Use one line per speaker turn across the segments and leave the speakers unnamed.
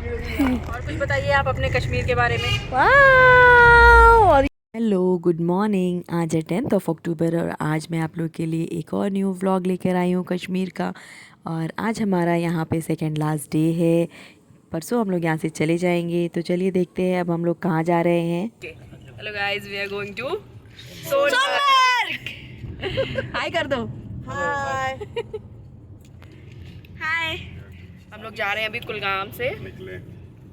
और कुछ बताइए आप अपने कश्मीर के बारे में।
Hello good morning. आज है 10 अक्टूबर और आज मैं आप लोग के लिए एक और न्यू व्लॉग लेकर आई हूँ कश्मीर का। और आज हमारा यहाँ पे सेकंड लास्ट डे है। परसों हम लोग यहाँ से चले जाएंगे, तो चलिए देखते हैं अब हम लोग कहाँ जा रहे हैं।
Hello guys, we are going to Sonmarg. Hi कर दो। हाय हाय। हम लोग जा रहे हैं अभी कुलगाम से।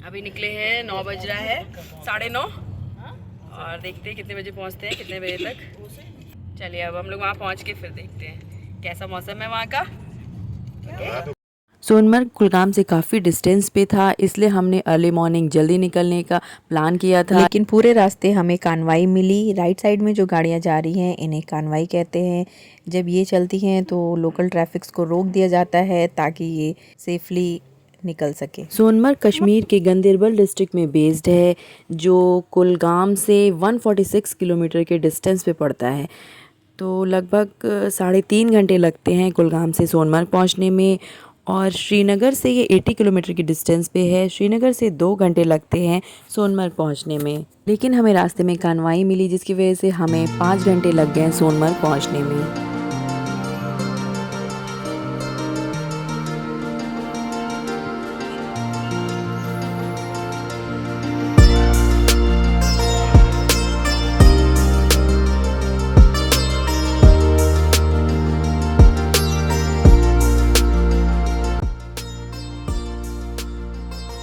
अभी निकले हैं, 9 बज रहा है, 9:30। और देखते हैं कितने बजे पहुंचते हैं, कितने बजे तक। चलिए अब हम लोग वहाँ पहुँच के फिर देखते हैं कैसा मौसम है वहाँ का।
सोनमर्ग कुलगाम से काफ़ी डिस्टेंस पे था, इसलिए हमने अर्ली मॉर्निंग जल्दी निकलने का प्लान किया था। लेकिन पूरे रास्ते हमें कानवाई मिली। राइट साइड में जो गाड़ियाँ जा रही हैं इन्हें कानवाई कहते हैं। जब ये चलती हैं तो लोकल ट्रैफिक्स को रोक दिया जाता है ताकि ये सेफली निकल सके। सोनमर्ग कश्मीर के गंदेरबल डिस्ट्रिक्ट में बेस्ड है, जो कुलगाम से 146 किलोमीटर के डिस्टेंस पे पड़ता है। तो लगभग 3.5 घंटे लगते हैं कुलगाम से सोनमर्ग पहुंचने में। और श्रीनगर से ये 80 किलोमीटर की डिस्टेंस पे है। श्रीनगर से 2 घंटे लगते हैं सोनमर्ग पहुंचने में। लेकिन हमें रास्ते में कानवाई मिली, जिसकी वजह से हमें 5 घंटे लग गए सोनमर्ग पहुंचने में।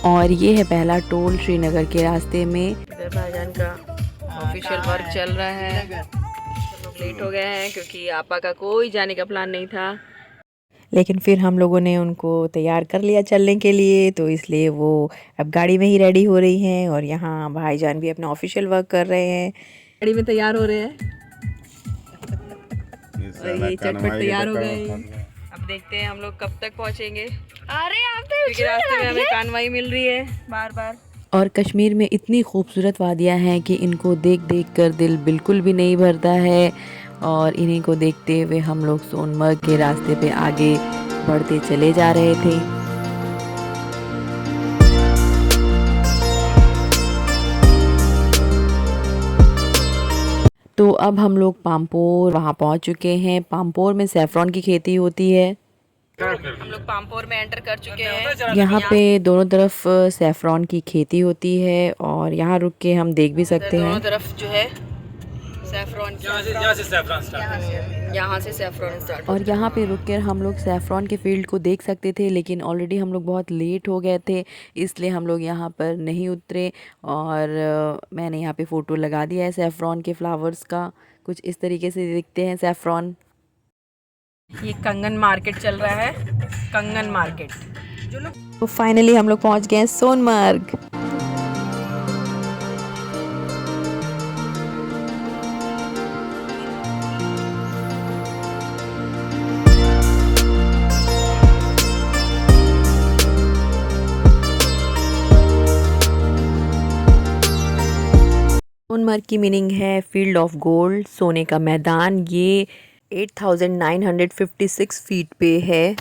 और ये है पहला टोल श्रीनगर के रास्ते में।
इधर भाईजान का ऑफिशियल वर्क चल रहा है। हम लोग लेट हो गए हैं क्योंकि आपा का कोई जाने का प्लान नहीं था।
लेकिन फिर हम लोगों ने उनको तैयार कर लिया चलने के लिए, तो इसलिए वो अब गाड़ी में ही रेडी हो रही हैं। और यहाँ भाईजान भी अपना ऑफिशियल वर्क कर रहे हैं।
गाड़ी में तैयार हो रहे हैं और ये चटपट तैयार हो गए। अब देखते हैं हम लोग कब तक पहुँचेंगे। अरे आप तो क्योंकि रास्ते में हमें कानवाई मिल रही है बार बार।
और कश्मीर में इतनी खूबसूरत वादियाँ हैं कि इनको देख देख कर दिल बिल्कुल भी नहीं भरता है। और इन्हीं को देखते हुए हम लोग सोनमर्ग के रास्ते पे आगे बढ़ते चले जा रहे थे। तो अब हम लोग पामपोर वहाँ पहुँच चुके हैं। पामपोर में सैफरॉन की खेती होती है।
हम लोग पामपोर में एंटर कर चुके हैं।
यहाँ पे दोनों तरफ सैफरॉन की खेती होती है और यहाँ रुक के हम देख भी सकते हैं।
दोनों तरफ जो है सैफरॉन, यहाँ से सैफरॉन स्टार्ट।
और यहाँ पे रुक कर हम लोग सैफरॉन के फील्ड को देख सकते थे, लेकिन ऑलरेडी हम लोग बहुत लेट हो गए थे, इसलिए हम लोग यहाँ पर नहीं उतरे। और मैंने यहाँ पे फ़ोटो लगा दिया है सैफरॉन के फ्लावर्स का। कुछ इस तरीके से दिखते हैं सैफरॉन।
ये कंगन मार्केट चल रहा है, कंगन मार्केट।
तो फाइनली हम लोग पहुँच गए हैं सोनमर्ग। सोनमर्ग की मीनिंग है फील्ड ऑफ गोल्ड, सोने का मैदान। ये 8,956 फीट पे है।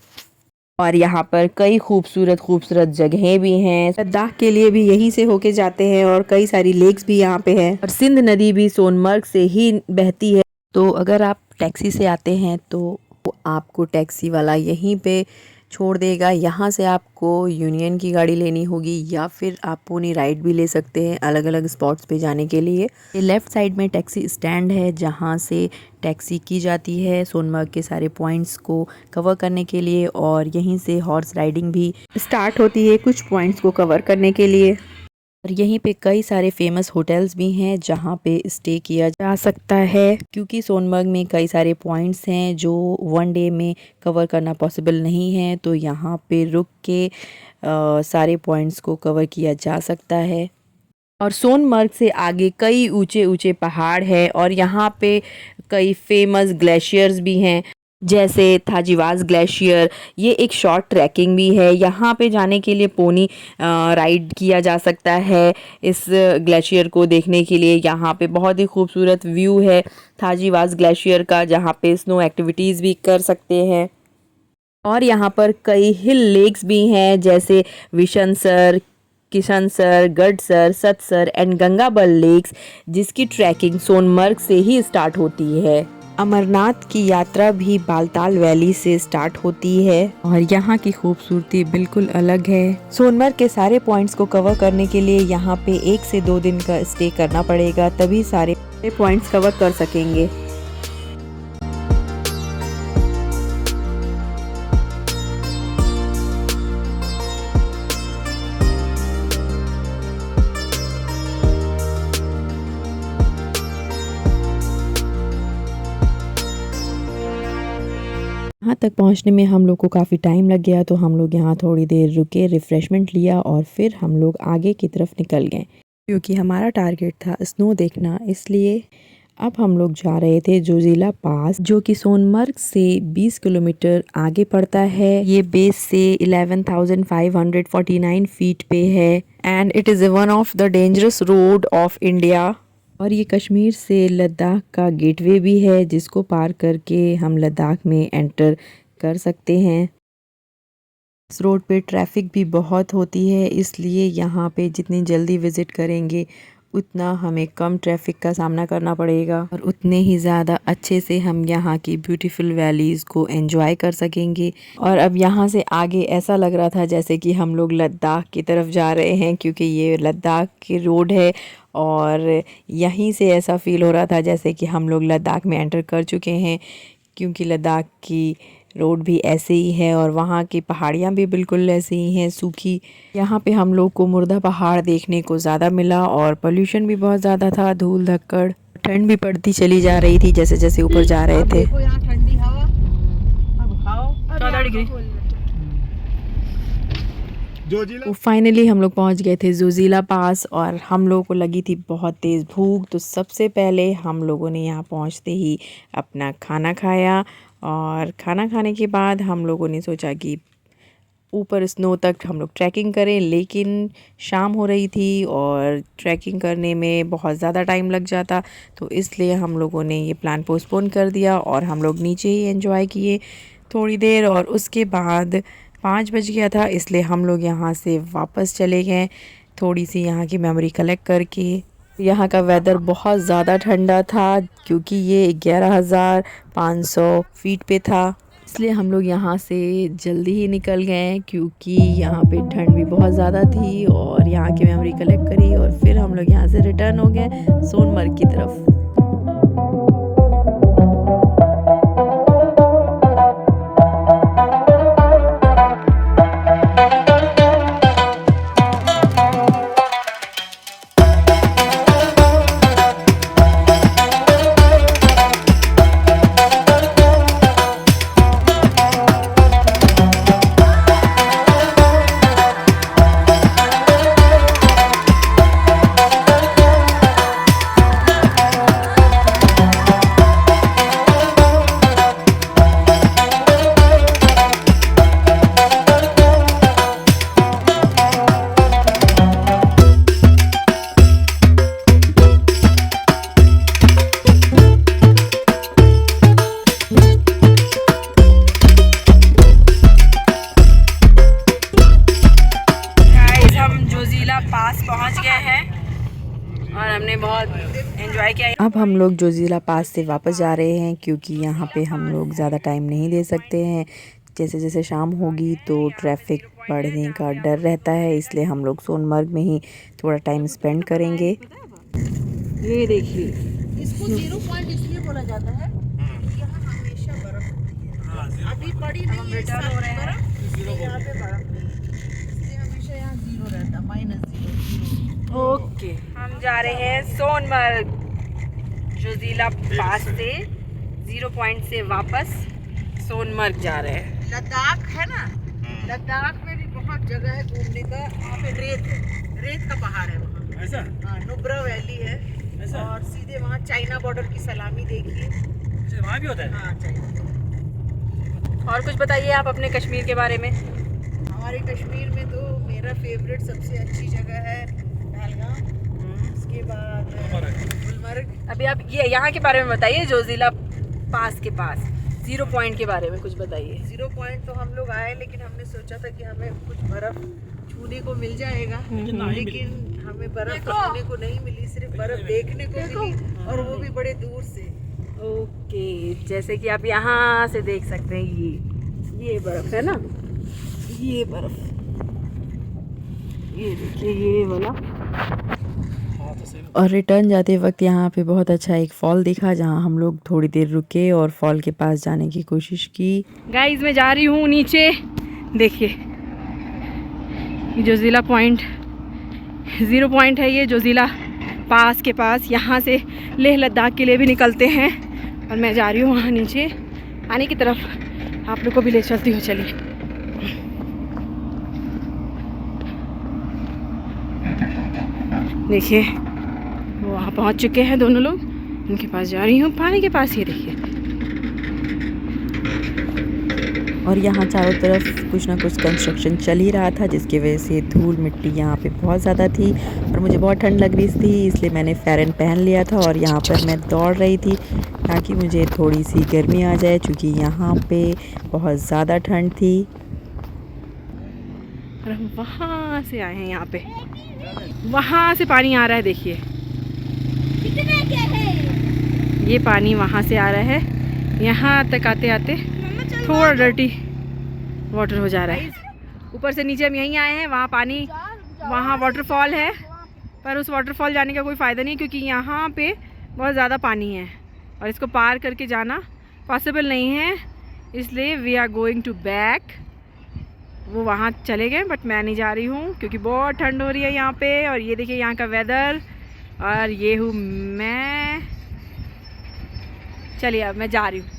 और यहाँ पर कई खूबसूरत खूबसूरत जगहें भी हैं। लद्दाख के लिए भी यहीं से होके जाते हैं और कई सारी लेक्स भी यहाँ पे हैं। और सिंध नदी भी सोनमर्ग से ही बहती है। तो अगर आप टैक्सी से आते हैं तो आपको टैक्सी वाला यहीं पे छोड़ देगा। यहाँ से आपको यूनियन की गाड़ी लेनी होगी या फिर आप पूरी राइड भी ले सकते हैं अलग अलग स्पॉट्स पे जाने के लिए। ये लेफ़्ट साइड में टैक्सी स्टैंड है जहाँ से टैक्सी की जाती है सोनमर्ग के सारे पॉइंट्स को कवर करने के लिए। और यहीं से हॉर्स राइडिंग भी स्टार्ट होती है कुछ पॉइंट्स को कवर करने के लिए। और यहीं पे कई सारे फेमस होटल्स भी हैं जहाँ पे स्टे किया जा सकता है, क्योंकि सोनमर्ग में कई सारे पॉइंट्स हैं जो वन डे में कवर करना पॉसिबल नहीं है। तो यहाँ पे रुक के सारे पॉइंट्स को कवर किया जा सकता है। और सोनमर्ग से आगे कई ऊंचे ऊंचे पहाड़ हैं और यहाँ पे कई फेमस ग्लेशियर्स भी हैं, जैसे थाजीवास ग्लेशियर। ये एक शॉर्ट ट्रैकिंग भी है। यहाँ पे जाने के लिए पोनी राइड किया जा सकता है इस ग्लेशियर को देखने के लिए। यहाँ पे बहुत ही खूबसूरत व्यू है थाजीवास ग्लेशियर का, जहाँ पे स्नो एक्टिविटीज़ भी कर सकते हैं। और यहाँ पर कई हिल लेक्स भी हैं, जैसे विशनसर, किशनसर, गढ़सर, सतसर एंड गंगाबल लेक्स, जिसकी ट्रैकिंग सोनमर्ग से ही स्टार्ट होती है। अमरनाथ की यात्रा भी बालताल वैली से स्टार्ट होती है और यहाँ की खूबसूरती बिल्कुल अलग है। सोनमर्ग के सारे पॉइंट्स को कवर करने के लिए यहाँ पे 1 से 2 दिन का स्टे करना पड़ेगा, तभी सारे पॉइंट्स कवर कर सकेंगे। यहाँ तक पहुँचने में हम लोग को काफ़ी टाइम लग गया, तो हम लोग यहाँ थोड़ी देर रुके, रिफ़्रेशमेंट लिया और फिर हम लोग आगे की तरफ निकल गए, क्योंकि हमारा टारगेट था स्नो देखना। इसलिए अब हम लोग जा रहे थे जोजिला पास, जो कि सोनमर्ग से 20 किलोमीटर आगे पड़ता है। ये बेस से 11,549 फीट पे है and it is one of the dangerous road of India. और ये कश्मीर से लद्दाख का गेटवे भी है, जिसको पार करके हम लद्दाख में एंटर कर सकते हैं। इस रोड पे ट्रैफिक भी बहुत होती है, इसलिए यहाँ पे जितनी जल्दी विज़िट करेंगे उतना हमें कम ट्रैफिक का सामना करना पड़ेगा और उतने ही ज़्यादा अच्छे से हम यहाँ की ब्यूटीफुल वैलीज़ को एंजॉय कर सकेंगे। और अब यहाँ से आगे ऐसा लग रहा था जैसे कि हम लोग लद्दाख की तरफ जा रहे हैं, क्योंकि ये लद्दाख की रोड है और यहीं से ऐसा फ़ील हो रहा था जैसे कि हम लोग लद्दाख में एंटर कर चुके हैं, क्योंकि लद्दाख की रोड भी ऐसे ही है और वहाँ की पहाड़ियाँ भी बिल्कुल ऐसे ही हैं, सूखी। यहाँ पे हम लोग को मुर्दा पहाड़ देखने को ज़्यादा मिला और पोल्यूशन भी बहुत ज़्यादा था, धूल धक्कड़। ठंड भी पड़ती चली जा रही थी जैसे जैसे ऊपर जा रहे थे।
यहाँ ठंडी हवा, अब खाओ
14 डिग्री।
तो फाइनली हम लोग पहुँच गए थे जोजिला पास और हम लोगों को लगी थी बहुत तेज़ भूख। तो सबसे पहले हम लोगों ने यहाँ पहुँचते ही अपना खाना खाया और खाना खाने के बाद हम लोगों ने सोचा कि ऊपर स्नो तक हम लोग ट्रैकिंग करें, लेकिन शाम हो रही थी और ट्रैकिंग करने में बहुत ज़्यादा टाइम लग जाता, तो इसलिए हम लोगों ने ये प्लान पोस्टपोन कर दिया और हम लोग नीचे ही एंजॉय किए थोड़ी देर। और उसके बाद 5 बज गया था, इसलिए हम लोग यहाँ से वापस चले गए थोड़ी सी यहाँ की मेमोरी कलेक्ट करके। यहाँ का वेदर बहुत ज़्यादा ठंडा था, क्योंकि ये 11,500 फीट पे था, इसलिए हम लोग यहाँ से जल्दी ही निकल गए, क्योंकि यहाँ पे ठंड भी बहुत ज़्यादा थी। और यहाँ की मेमोरी कलेक्ट करी और फिर हम लोग यहाँ से रिटर्न हो गए सोनमर्ग की तरफ।
पास पहुंच गए हैं और हमने बहुत एंजॉय किया।
अब हम लोग जोजिला पास से वापस जा रहे हैं, क्योंकि यहाँ पे हम लोग ज़्यादा टाइम नहीं दे सकते हैं। जैसे जैसे शाम होगी तो ट्रैफिक बढ़ने का डर रहता है, इसलिए हम लोग सोनमर्ग में ही थोड़ा टाइम स्पेंड करेंगे।
ये देखिए,
इसको 0 पॉइंट इसलिए बोला जाता है कि यहाँ हमेशा बर्फ होती है। अभी पड़ी नहीं है,
रिटर्न हो रहे हैं।
यहाँ पे बर्फ नहीं है, इसलिए हमेशा यहाँ 0 रहता, -0।
ओके, हम जा रहे हैं सोनमर्ग जोजिला पास से 0 पॉइंट से वापस सोनमर्ग जा रहे हैं।
लद्दाख है ना, लद्दाख में भी बहुत जगह है घूमने का। वहाँ पे रेत है, रेत का पहाड़ है वहाँ।
ऐसा?
हाँ, नुब्रा वैली है
ऐसा?
और सीधे वहाँ चाइना बॉर्डर की सलामी देखिए।
वहाँ भी होता है?
हाँ, चाइना।
और कुछ बताइए आप अपने कश्मीर के बारे में।
हमारे कश्मीर में तो मेरा फेवरेट सबसे अच्छी जगह है पहलगाम, उसके बाद गुलमर्ग।
अभी आप ये यहाँ के बारे में बताइए, जोजिला पास के पास 0 पॉइंट के बारे में कुछ बताइए।
0 पॉइंट तो हम लोग आए, लेकिन हमने सोचा था कि हमें कुछ बर्फ़ छूने को मिल जाएगा, लेकिन हमें बर्फ छूने को नहीं मिली, सिर्फ बर्फ देखने को मिली और वो भी बड़े दूर से।
ओके, जैसे कि आप यहाँ से देख सकते हैं, ये बर्फ है ना, ये बर्फ, ये देखिए ये वाला।
और रिटर्न जाते वक्त यहाँ पे बहुत अच्छा एक फॉल दिखा, जहाँ हम लोग थोड़ी देर रुके और फॉल के पास जाने की कोशिश की।
गाइस मैं जा रही हूँ नीचे, देखिए ये जोजिला पॉइंट, 0 पॉइंट है ये जोजिला पास के पास। यहाँ से लेह लद्दाख के लिए भी निकलते हैं और मैं जा रही हूँ वहाँ नीचे आने की तरफ, आप लोग को भी ले चलती हूँ। चलिए देखिए वो वहाँ पहुँच चुके हैं दोनों लोग, उनके पास जा रही हूँ, पानी के पास। ये देखिए,
और यहाँ चारों तरफ कुछ ना कुछ कंस्ट्रक्शन चल ही रहा था, जिसकी वजह से धूल मिट्टी यहाँ पे बहुत ज़्यादा थी और मुझे बहुत ठंड लग रही थी, इसलिए मैंने फेरन पहन लिया था और यहाँ पर मैं दौड़ रही थी ताकि मुझे थोड़ी सी गर्मी आ जाए, क्योंकि यहाँ पे बहुत ज़्यादा ठंड थी।
और हम वहाँ से आए हैं, यहाँ पे वहाँ से पानी आ रहा है, देखिए ये पानी वहाँ से आ रहा है, यहाँ तक आते आते थोड़ा डर्टी वाटर हो जा रहा है। ऊपर से नीचे हम यहीं आए हैं, वहाँ पानी, वहाँ वाटरफॉल है, पर उस वाटरफॉल जाने का कोई फ़ायदा नहीं, क्योंकि यहाँ पे बहुत ज़्यादा पानी है और इसको पार करके जाना पॉसिबल नहीं है, इसलिए we are going to back. वो वहाँ चले गए बट मैं नहीं जा रही हूँ, क्योंकि बहुत ठंड हो रही है यहाँ पे। और ये देखिए यहाँ का वेदर, और ये हूँ मैं। चलिए अब मैं जा रही हूँ,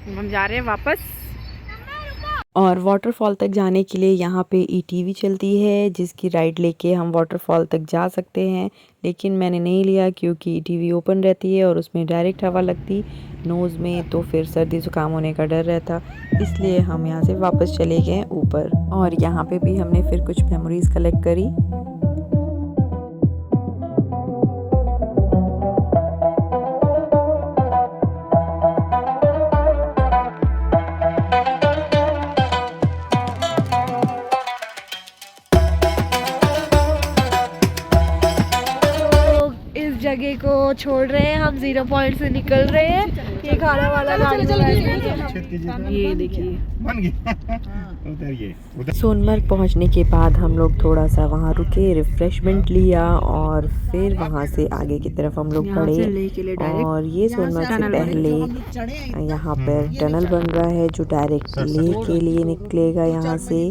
हम जा रहे हैं वापस।
और वाटरफॉल तक जाने के लिए यहाँ पे ईटीवी चलती है, जिसकी राइड लेके हम वाटरफॉल तक जा सकते हैं, लेकिन मैंने नहीं लिया क्योंकि ईटीवी ओपन रहती है और उसमें डायरेक्ट हवा लगती नोज़ में, तो फिर सर्दी ज़ुकाम होने का डर रहता, इसलिए हम यहाँ से वापस चले गए ऊपर। और यहाँ पे भी हमने फिर कुछ मेमोरीज़ कलेक्ट करी।
जगह को छोड़ रहे हैं, हम 0 पॉइंट से निकल रहे हैं। ये खाना वाला
ये देखिए
सोनमर्ग पहुंचने के बाद हम लोग थोड़ा सा वहां रुके, रिफ्रेशमेंट लिया और फिर वहां से आगे की तरफ हम लोग बढ़े। और ये सोनमर्ग से पहले यहाँ पर टनल बन रहा है जो डायरेक्ट लेह के लिए निकलेगा यहाँ से।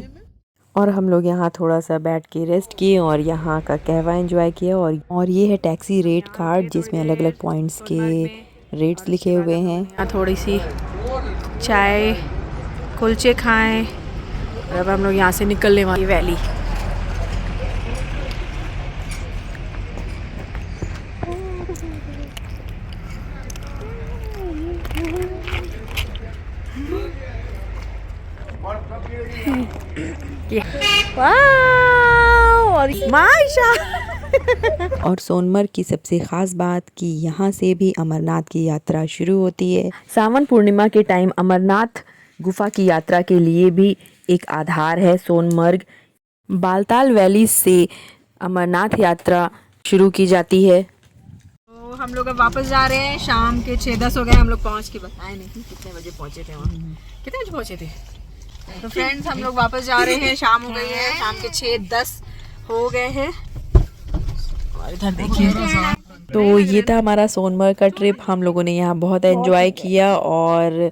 और हम लोग यहाँ थोड़ा सा बैठ के रेस्ट किए और यहाँ का कहवा एंजॉय किया। और ये है टैक्सी रेट कार्ड, जिसमें अलग अलग पॉइंट्स के रेट्स लिखे हुए हैं।
थोड़ी सी चाय कुलचे खाएं और अब हम लोग यहाँ से निकलने वाली वैली।
और सोनमर्ग की सबसे ख़ास बात कि यहाँ से भी अमरनाथ की यात्रा शुरू होती है। सावन पूर्णिमा के टाइम अमरनाथ गुफा की यात्रा के लिए भी एक आधार है सोनमर्ग। बालताल वैली से अमरनाथ यात्रा शुरू की जाती है।
तो हम लोग अब वापस जा रहे हैं, शाम के 6-10 हो गए, हम लोग पहुँच के बताए नहीं कितने बजे पहुँचे थे वहाँ, कितने बजे पहुँचे थे। तो फ्रेंड्स हम लोग वापस जा रहे हैं, शाम हो गई है, शाम के 6-10 हो गए हैं। और इधर देखिए,
तो ये था हमारा सोनमर्ग का ट्रिप। हम लोगों ने यहाँ बहुत एंजॉय किया और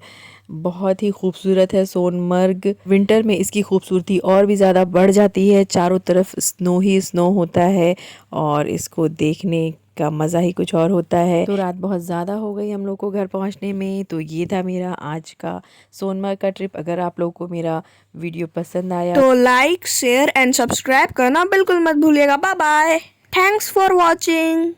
बहुत ही खूबसूरत है सोनमर्ग। विंटर में इसकी खूबसूरती और भी ज़्यादा बढ़ जाती है, चारों तरफ स्नो ही स्नो होता है और इसको देखने का मज़ा ही कुछ और होता है। तो रात बहुत ज़्यादा हो गई हम लोग को घर पहुंचने में। तो ये था मेरा आज का सोनमर्ग का ट्रिप। अगर आप लोगों को मेरा वीडियो पसंद आया
तो लाइक, शेयर एंड सब्सक्राइब करना बिल्कुल मत भूलिएगा। Bye bye, thanks for watching.